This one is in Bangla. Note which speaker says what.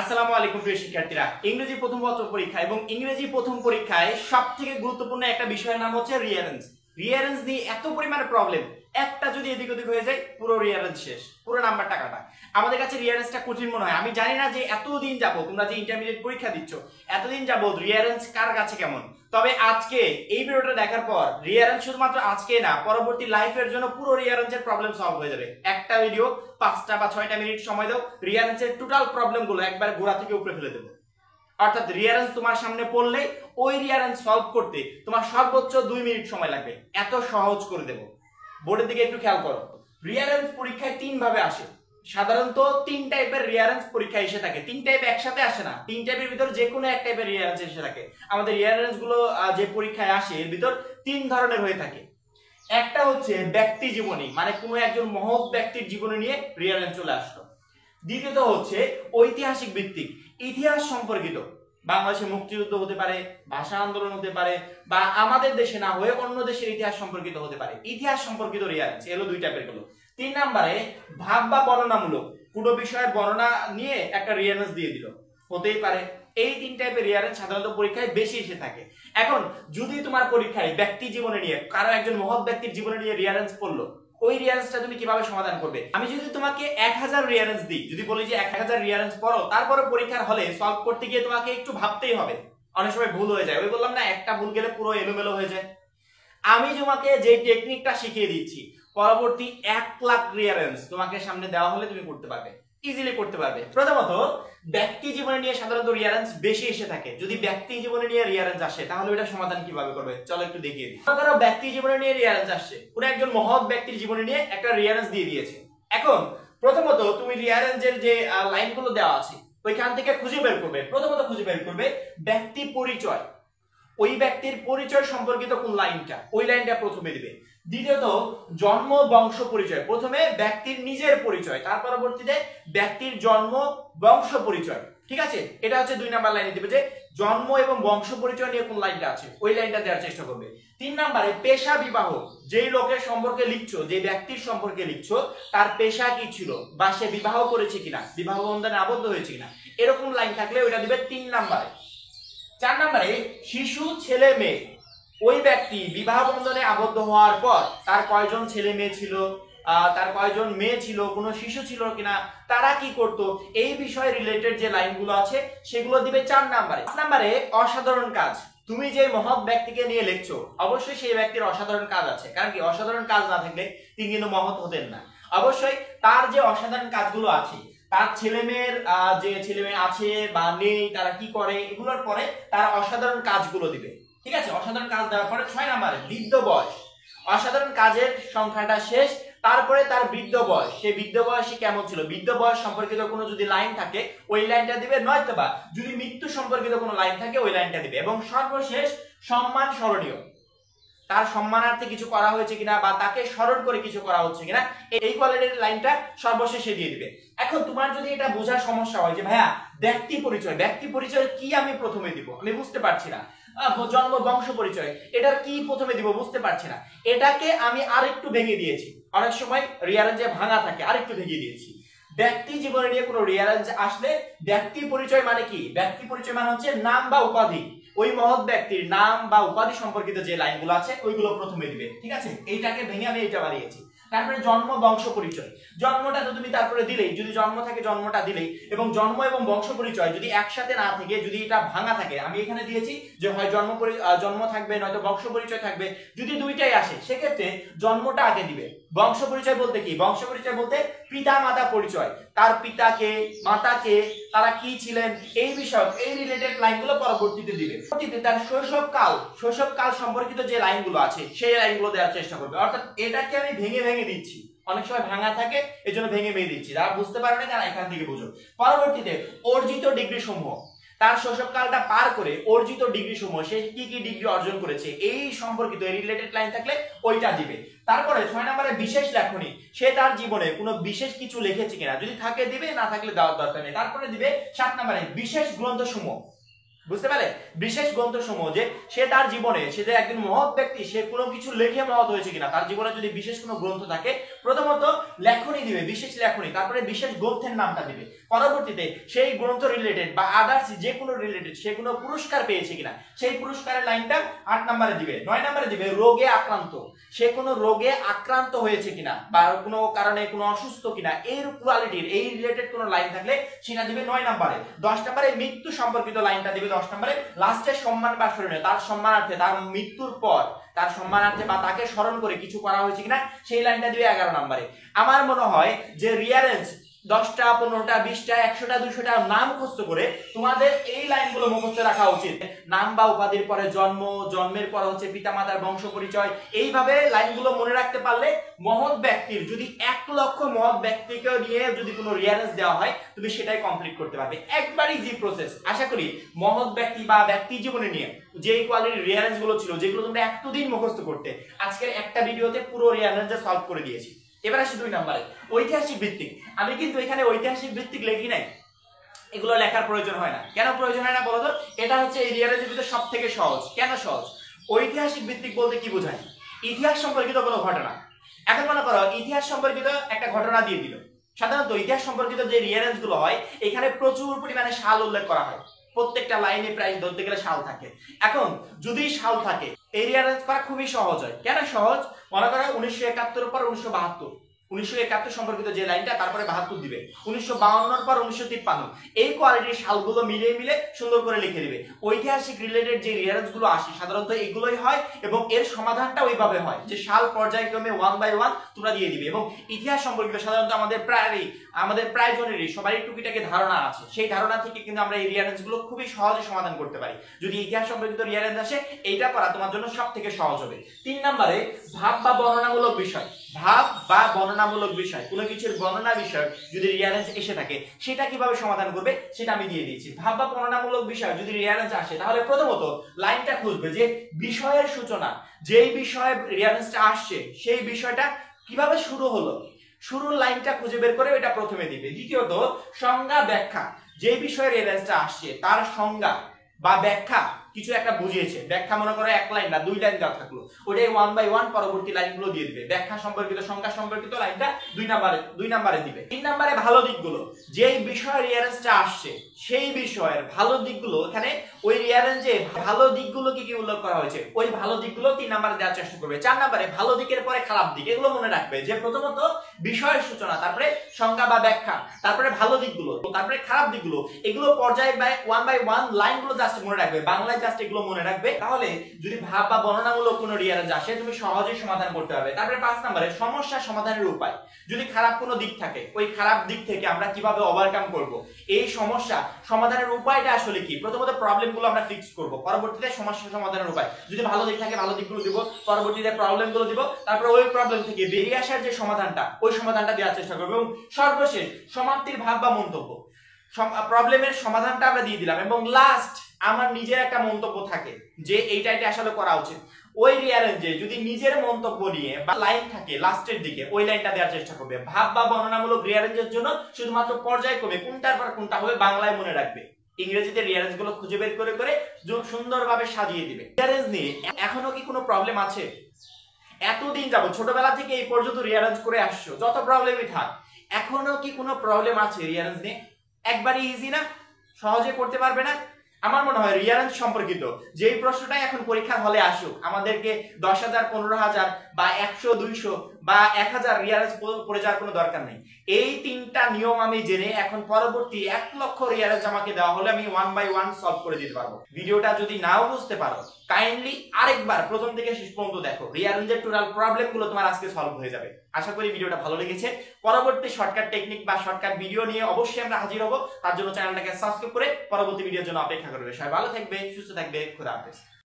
Speaker 1: আসসালামু আলাইকুম প্রিয় শিক্ষার্থীরা, ইংরেজি প্রথম পত্র পরীক্ষা এবং ইংরেজি প্রথম পরীক্ষায় সবথেকে গুরুত্বপূর্ণ একটা বিষয়ের নাম হচ্ছে রিয়ারেন্স। রিয়ারেন্স নিয়ে এত পরিমাণে প্রবলেম, একটা যদি এদিক ওদিক হয়ে যায় পুরো রিয়ারেন্স শেষ, পুরো নাম্বারটা কাটা। আমাদের কাছে রিয়ারেন্সটা কঠিন মনে হয়। আমি জানি না যে এতদিন যাবো তোমরা যে ইন্টারমিডিয়েট পরীক্ষা দিচ্ছ, এতদিন যাবো রিয়ারেন্স কার কাছে কেমন। তবে আজকে এই ভিডিওটা দেখার পর রিয়ারেন্স শুধুমাত্র আজকে না, পরবর্তী লাইফের জন্য পুরো রিয়ারেন্সের প্রবলেম সলভ হয়ে যাবে। একটা ভিডিও 5টা বা 6টা মিনিট সময় দাও, রিয়ারেন্সের টোটাল প্রবলেমগুলো একবার গোড়া থেকে উপরে ফেলে দেবো। অর্থাৎ রিয়ারেন্স তোমার সামনে পড়লে ওই রিয়ারেন্স সলভ করতে তোমার সর্বোচ্চ 2 মিনিট সময় লাগবে, এত সহজ করে দেব। বোর্ডের দিকে একটু খেয়াল করো। রিয়ারেন্স পরীক্ষায় 3 ভাবে আসে। সাধারণত 3 টাইপের রিয়ারেন্স পরীক্ষা এসে থাকে। 3 টাইপ একসাথে আসে না, 3 টাইপের ভিতর যে কোনো এক টাইপের রিয়ারেন্স এসে থাকে। আমাদের রিয়ারেন্স গুলো যে পরীক্ষায় আসে এর ভিতর 3 ধরনের হয়ে থাকে। একটা হচ্ছে ব্যক্তি জীবনী, মানে কোনো একজন মহৎ ব্যক্তির জীবনী নিয়ে রিয়ারেন্স চলে আসলো। দ্বিতীয়ত হচ্ছে ঐতিহাসিক ভিত্তিক, ইতিহাস সম্পর্কিত, বাংলাদেশের মুক্তিযুদ্ধ হতে পারে, ভাষা আন্দোলন হতে পারে, বা আমাদের দেশে না হয়ে অন্য দেশের ইতিহাস সম্পর্কিত হতে পারে। ইতিহাস সম্পর্কিত রিয়ারেন্স এলো 2 টাইপের গুলো। 3 নম্বরে ভাব বা বর্ণনামূলক, পুরো বিষয়ের বর্ণনা নিয়ে একটা রিয়ারেন্স দিয়ে দিল, হতেই পারে। এই 3 টাইপের রিয়ারেন্স সাধারণত পরীক্ষায় বেশি এসে থাকে। এখন যদি তোমার পরীক্ষায় ব্যক্তি জীবনে নিয়ে, কারো একজন মহৎ ব্যক্তির জীবনে নিয়ে রিয়ারেন্স পড়লো, ওই রিয়ারেন্সটা তুমি কিভাবে সমাধান করবে? আমি যদি তোমাকে 1000 রিয়ারেন্স দিই, যদি বলি যে 1000 রিয়ারেন্স পড়ো, তারপরে পরীক্ষার হলে সলভ করতে গিয়ে তোমাকে একটু ভাবতেই হবে। অনেক সময় ভুল হয়ে যায়, ওই বললাম না, একটা ভুল গেলে পুরো এলোমেলো হয়ে যায়। আমি তোমাকে যে টেকনিকটা শিখিয়ে দিচ্ছি, পরবর্তী 1 লাখ রিয়ারেন্স তোমাকে সামনে দেওয়া হলে তুমি করতে পারবে, ইজিলি করতে পারবে। প্রথমত ব্যক্তি জীবনে নিয়ে সাধারণত রিয়ারেন্স বেশি এসে থাকে। যদি ব্যক্তি জীবনে নিয়ে রিয়ারেন্স আসে তাহলে এটা সমাধান কিভাবে করবে চলো একটু দেখিয়ে দিই। ধরো ব্যক্তি জীবনে নিয়ে রিয়ারেন্স আসছে, কোন একজন মহৎ ব্যক্তির জীবনে নিয়ে একটা রিয়ারেন্স দিয়ে দিয়েছে। এখন প্রথমত তুমি রিয়ারেন্সের যে লাইনগুলো দেওয়া আছে ওইখান থেকে খুঁজে বের করবে। প্রথমত খুঁজে বের করবে ব্যক্তি পরিচয়, ওই ব্যক্তির পরিচয় সম্পর্কিত কোন লাইনটা, ওই লাইনটা প্রথমে দিবে। দ্বিতীয়ত জন্ম বংশ পরিচয়, প্রথমে ব্যক্তির নিজের পরিচয়, তার পরবর্তীতে ব্যক্তির জন্ম বংশ পরিচয়। ঠিক আছে, এটা হচ্ছে 2 নাম্বার লাইনে দিবে যে জন্ম এবং বংশ পরিচয় নিয়ে কোন লাইনটা আছে, ওই লাইনটা দেওয়ার চেষ্টা করবে। 3 নম্বরে পেশা বিবাহ, যেই লোকের সম্পর্কে লিখছো, যে ব্যক্তির সম্পর্কে লিখছো, তার পেশা কি ছিল, বা সে বিবাহ করেছে কিনা, বিবাহ বন্ধনে আবদ্ধ হয়েছে কিনা, এরকম লাইন থাকলে ওইটা দিবে 3 নম্বরে। 4 নম্বরে শিশু ছেলে মেয়ে, ওই ব্যক্তি বিবাহ বন্ধনে আবদ্ধ হওয়ার পর তার কয়জন ছেলে মেয়ে ছিল, তার কয়জন মেয়ে ছিল, কোনো শিশু ছিল কিনা, তারা কি করত, এই বিষয়ে রিলেটেড যে লাইনগুলো আছে সেগুলো দিবে 4 নম্বরে। 5 নম্বরে অসাধারণ কাজ, তুমি যে মহৎ ব্যক্তিকে নিয়ে লিখছো অবশ্যই সেই ব্যক্তির অসাধারণ কাজ আছে, কারণ কি অসাধারণ কাজ না থাকলে তিনি কিন্তু মহৎ হতেন না। অবশ্যই তার যে অসাধারণ কাজগুলো আছে, তার ছেলে মেয়ের যে ছেলে মেয়ে আছে বা নেই, তারা কি করে, এগুলোর পরে তার অসাধারণ কাজগুলো দিবে। ঠিক আছে, অসাধারণ কাজ দেওয়ার পরে 6 নম্বরে বৃদ্ধ বয়স, অসাধারণ কাজের সংখ্যাটা শেষ, তারপরে তার বৃদ্ধ বয়স, সেই বৃদ্ধ বয়সে কেমন ছিল, বৃদ্ধ বয়স সম্পর্কিত কোনো যদি লাইন থাকে ওই লাইনটা দিবে, নয়তোবা যদি মৃত্যু সম্পর্কিত কোনো লাইন থাকে ওই লাইনটা দিবে। এবং সর্বশেষ সম্মান স্মরণীয়, তার সম্মানার্থে কিছু করা হয়েছে কিনা বা তাকে স্মরণ করে কিছু করা হচ্ছে কিনা, এই কোয়ালিটির লাইনটা সর্বশেষে দিয়ে দিবে। এখন তোমার যদি এটা বোঝার সমস্যা হয় যে ভাইয়া ব্যক্তি পরিচয়, ব্যক্তি পরিচয় কি আমি প্রথমে দিব, আমি বুঝতে পারছি না, জন্ম বংশ পরিচয় এটার কি প্রথমে দিব বুঝতে পারছি না, এটাকে আমি আরেকটু ভেঙে দিয়েছি। অনেক সময় রিয়ারেন্সে ভাঙা থাকে, আরেকটু ভেঙে দিয়েছি। ব্যক্তি জীবনে নিয়ে কোনো রিয়ারেন্স আসলে ব্যক্তি পরিচয় মানে কি, ব্যক্তি পরিচয় মানে হচ্ছে নাম বা উপাধি, ওই মহৎ ব্যক্তির নাম বা উপাধি সম্পর্কিত যে লাইনগুলো আছে ওইগুলো প্রথমে দিবে। ঠিক আছে, এইটাকে ভেঙে আমি এইটা বানিয়েছি। তারপরে জন্ম বংশ পরিচয়, জন্মটা তো তুমি তারপরে দিলেই, যদি জন্ম থাকে জন্মটা দিলেই, এবং জন্ম এবং বংশ পরিচয় যদি একসাথে না থাকে, যদি এটা ভাঙা থাকে, আমি এখানে দিয়েছি যে হয় জন্ম থাকবে নয়তো বংশ পরিচয় থাকবে। যদি দুইটাই আসে সেক্ষেত্রে জন্মটা আগে দিবে। বংশ পরিচয় বলতে কি, বংশ পরিচয় বলতে পিতা মাতা পরিচয়, তার পিতাকে মাতাকে তারা কি ছিলেন এই বিষয়ক, এই রিলেটেড লাইনগুলো পরবর্তীতে দিবে। পরবর্তীতে তার শৈশবকাল সম্পর্কিত যে লাইনগুলো আছে সেই লাইনগুলো দেওয়ার চেষ্টা করবে। অর্থাৎ এটাকে আমি ভেঙে ভেঙে দিচ্ছি, অনেক সময় ভাঙা থাকে এজন্য ভেঙে ভেঙে দিচ্ছি, যারা বুঝতে পারো না তারা এখান থেকে বুঝো। পরবর্তীতে অর্জিত ডিগ্রি সমূহ, তার শৈশবকালটা পার করে অর্জিত ডিগ্রি সমূহ, সে কি কি ডিগ্রি অর্জন করেছে এই সম্পর্কিত রিলেটেড লাইন থাকলে ওইটা দিবে। তারপরে 6 নম্বরে বিশেষ লেখনী, সে তার জীবনে কোনো বিশেষ কিছু লিখেছে কিনা, যদি থাকে দিবে, না থাকলে দেওয়ার দরকার নেই। তারপরে দিবে 7 নম্বরে বিশেষ গ্রন্থ সমূহ, বুঝতে পারে? বিশেষ গ্রন্থসমূহ যে সে তার জীবনে, সে যে একজন মহৎ ব্যক্তি, সে কোনো কিছু লিখে মহৎ হয়েছে কিনা, তার জীবনে যদি বিশেষ কোনো গ্রন্থ থাকে, প্রথমত লেখনী দিবে, বিশেষ লেখনী, তারপরে বিশেষ গ্রন্থের নামটা দিবে, পরবর্তীতে সেই গ্রন্থ রিলেটেড বা আদার্স যে কোনো রিলেটেড সে কোনো পুরস্কার পেয়েছে কিনা সেই পুরস্কারের লাইনটা 8 নম্বরে দিবে। 9 নম্বরে দিবে রোগে আক্রান্ত, সে কোনো রোগে আক্রান্ত হয়েছে কিনা বা কোনো কারণে কোনো অসুস্থ কিনা, এই কোয়ালিটির এই রিলেটেড কোনো লাইন থাকলে সেটা দিবে 9 নম্বরে। 10 নম্বরে মৃত্যু সম্পর্কিত লাইনটা দিবে 10 নম্বরে। লাস্টে সম্মান বা স্মরণীয়, তার সম্মানার্থে, তার মৃত্যুর পর তার সম্মানার্থে বা তাকে স্মরণ করে কিছু করা হয়েছে কিনা সেই লাইনটা দিবে 11 নম্বরে। আমার মনে হয় যে রিয়ারেন্স 10টা 15টা 20টা 100টা 200টা নাম মুখস্থ করে তোমাদের এই লাইনগুলো মুখস্থ রাখা উচিত। নাম বা উপাধির পরে জন্ম, জন্মের পর হচ্ছে পিতামাতার বংশ পরিচয়, এইভাবে লাইনগুলো মনে রাখতে পারলে মহৎ ব্যক্তির, যদি 1 লক্ষ মহৎ ব্যক্তিকে নিয়ে যদি কোনো রিয়ারেন্স দেওয়া হয় তুমি সেটাই কমপ্লিট করতে পারবে, একবারই যে প্রসেস। আশা করি মহৎ ব্যক্তি বা ব্যক্তি জীবনে নিয়ে যে কোয়ালিটির রিয়ারেন্স গুলো ছিল, যেগুলো তোমরা এতদিন মুখস্থ করতে, আজকের একটা ভিডিওতে পুরো রিয়ারেন্স সলভ করে দিয়েছি। এবার আসি 2 নম্বরে, ঐতিহাসিক ভিত্তিক। আমি কিন্তু এখানে ঐতিহাসিক ভিত্তিক লিখি নাই, এগুলো লেখার প্রয়োজন হয় না। কেন প্রয়োজন হয় না বলো তো? এটা হচ্ছে এই রিয়ারেন্সের ভিতরে সবথেকে সহজ। কেন সহজ? ঐতিহাসিক ভিত্তিক বলতে কি বোঝায়? ইতিহাস সম্পর্কিত কোনো ঘটনা। এখন মনে করো ইতিহাস সম্পর্কিত একটা ঘটনা দিয়ে দিল। সাধারণত ইতিহাস সম্পর্কিত যে রিয়ারেন্স গুলো হয় এখানে প্রচুর পরিমাণে সাল উল্লেখ করা হয়, প্রত্যেকটা লাইনে প্রায় ধরতে গেলে সাল থাকে। এখন যদি সাল থাকে এই রিয়ারেন্স করা খুবই সহজ হয়। কেন সহজ? মনে করো 1971 পর 1972, 1971 সম্পর্কিত যে লাইনটা, তারপরে 72 দিবে, 1952 পর 1953, এই কোয়ালিটির সালগুলো মিলিয়ে মিলে সুন্দর করে লিখে দিবে। ঐতিহাসিক রিলেটেড যে রিয়ারেন্স গুলো আসে সাধারণত এগুলোই হয়, এবং এর সমাধানটা ওইভাবে হয় যে সাল পর্যায়ক্রমে 1 বাই 1 তোমরা দিয়ে দিবে। এবং ইতিহাস সম্পর্কিত সাধারণত আমাদের প্রায় জনেরই সবারই টুকিটাকি ধারণা আছে, সেই ধারণা থেকে কিন্তু আমরা এই রিয়ারেন্স গুলো খুবই সহজে সমাধান করতে পারি। যদি ইতিহাস সম্পর্কিত রিয়ারেন্স আসে এইটা করা তোমার জন্য সব থেকে সহজ হবে। 3 নম্বরে ভাব বা বর্ণনামূলক বিষয়। ভাব বা বর্ণনামূলক বিষয়, কোনো কিছুর বর্ণনা বিষয় যদি রিয়ারেন্স এসে থাকে সেটা কিভাবে সমাধান করবে সেটা আমি দিয়ে দিয়েছি। ভাব বা বর্ণনামূলক বিষয় যদি রিয়ারেন্স আসে তাহলে প্রথমত লাইনটা খুঁজবে যে বিষয়ের সূচনা, যেই বিষয়ে রিয়ারেন্সটা আসছে সেই বিষয়টা কিভাবে শুরু হলো, শুরুর লাইনটা খুঁজে বের করে ওইটা প্রথমে দিবে। দ্বিতীয়ত সংজ্ঞা ব্যাখ্যা, যে বিষয়ে রিয়ারেন্সটা আসছে তার সংজ্ঞা বা ব্যাখ্যা, কিছু একটা বুঝিয়েছে, ব্যাখ্যা মনে করো 1 লাইন না 2 লাইন দেওয়া থাকলো, ওটাই 1 বাই 1 পরবর্তী লাইনগুলো দিয়ে দিবে। ব্যাখ্যা সম্পর্কিত, সংজ্ঞা সম্পর্কিত লাইনটা 2 নম্বরে দিবে। 3 নম্বরে ভালো দিকগুলো, যেই বিষয়ে রিয়ারেন্সটা আসছে সেই বিষয়ের ভালো দিকগুলো, এখানে ওই রিয়ারেন্সে ভালো দিকগুলো কি কি উল্লেখ করা হয়েছে ওই ভালো দিকগুলো 3 নম্বরে দেওয়ার চেষ্টা করবে। 4 নম্বরে ভালো দিকের পরে খারাপ দিক, এগুলো মনে রাখবে যে প্রথমত বিষয়ের সূচনা, তারপরে সংজ্ঞা বা ব্যাখ্যা, তারপরে ভালো দিকগুলো, তারপরে খারাপ দিকগুলো, এগুলো পর্যায়ে 1 বাই 1 লাইনগুলো জাস্ট মনে রাখবে, বাংলায় জাস্ট এগুলো মনে রাখবে। তাহলে যদি ভাব বা বর্ণনামূলক কোনো রিয়ারেন্স আসে তুমি সহজেই সমাধান করতে পারবে। তারপরে 5 নম্বরে সমস্যা সমাধানের উপায়। যদি খারাপ কোনো দিক থাকে ওই খারাপ দিক থেকে আমরা কিভাবে ওভারকাম করব, এই সমস্যা সমাধানের উপায়টা আসলে কি, প্রথমত প্রবলেমগুলো আমরা ফিক্স করব, পরবর্তীতে সমস্যা সমাধানের উপায়। যদি ভালো দিক থাকে ভালো দিকগুলো দিব, পরবর্তীতে প্রবলেমগুলো দিব, তারপরে ওই প্রবলেম থেকে বেরিয়ে আসার যে সমাধানটা ওই সমাধানটা দেওয়ার চেষ্টা করব, এবং সর্বশেষ সমাপ্তির ভাব বা মন্তব্য। প্রবলেমের সমাধানটা আমরা দিয়ে দিলাম, এবং লাস্ট আমার নিজের একটা মন্তব্য থাকে যে এইটা আসলে করা উচিত। ওই রিয়ারেঞ্জে যদি নিজের মন্তব্য নিয়ে বা লাইন থাকে লাস্টের দিকে ওই লাইনটা দেওয়ার চেষ্টা করবে। ভাব বা বর্ণনামূলক রিয়ারেঞ্জের জন্য শুধুমাত্র পর্যায়ক্রমে কোনটার পর কোনটা হবে বাংলায় মনে রাখবে, ইংরেজিতে রিয়ারেঞ্জ গুলো খুঁজে বের করে করে সুন্দরভাবে সাজিয়ে দিবে। রিয়ারেঞ্জ নিয়ে এখনো কি কোনো প্রবলেম আছে? এতদিন যাবো ছোটবেলা থেকে এই পর্যন্ত রিয়ারেঞ্জ করে আসছো, যত প্রবলেমই থাক, এখনো কি কোনো প্রবলেম আছে রিয়ারেঞ্জ নিয়ে? একবারই ইজি না? সহজে করতে পারবে না? আমার মনে হয় রিয়ারেঞ্জ সম্পর্কিত যেই প্রশ্নটাই এখন পরীক্ষার হলে আসুক, আমাদেরকে 10,000 15,000 বা 100 200 বা 1000 রিয়ারেঞ্জ পড়ে যাওয়ার কোনো দরকার নেই। এই 3টা নিয়ম আমি জেনে এখন পরবর্তী 1 লক্ষ রিয়ারেঞ্জ আমাকে দেওয়া হলে আমি 1 বাই 1 সলভ করে দিতে পারবো। ভিডিওটা যদি নাও বুঝতে পারো কাইন্ডলি আরেকবার প্রথম থেকে শেষ পর্যন্ত দেখো, রিয়ারেঞ্জের টোটাল প্রবলেমগুলো তোমার আজকে সলভ হয়ে যাবে। আশা করি ভিডিওটা ভালো লেগেছে। পরবর্তী শর্টকাট টেকনিক বা শর্টকাট ভিডিও নিয়ে অবশ্যই আমরা হাজির হব, তার জন্য চ্যানেলটাকে সাবস্ক্রাইব করে পরবর্তী ভিডিওর জন্য অপেক্ষা করবে। সবাই ভালো থাকবে, সুস্থ থাকবে, খোদা হাফেজ।